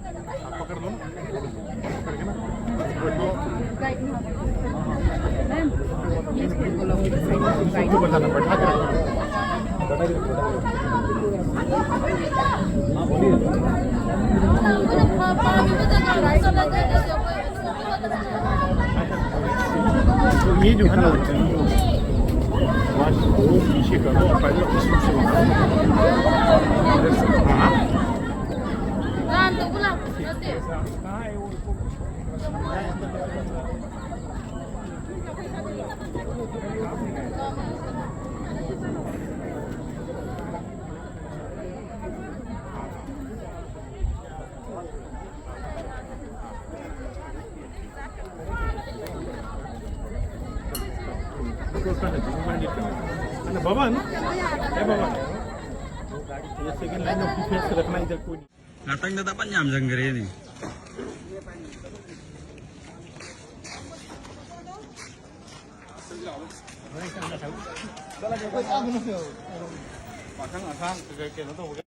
आप पकड़ लो ना, पकड़ के ना सबको बताना, बैठा के तो ये जो है ना बस वो पीछे करो और पहले उसमें से कहाँ है वो भवन है भवन ये सेकंड लाइन ऑफ डिफेंस रखना इधर कोई Natang na dapat nyam jang gere ni. pasang asang ke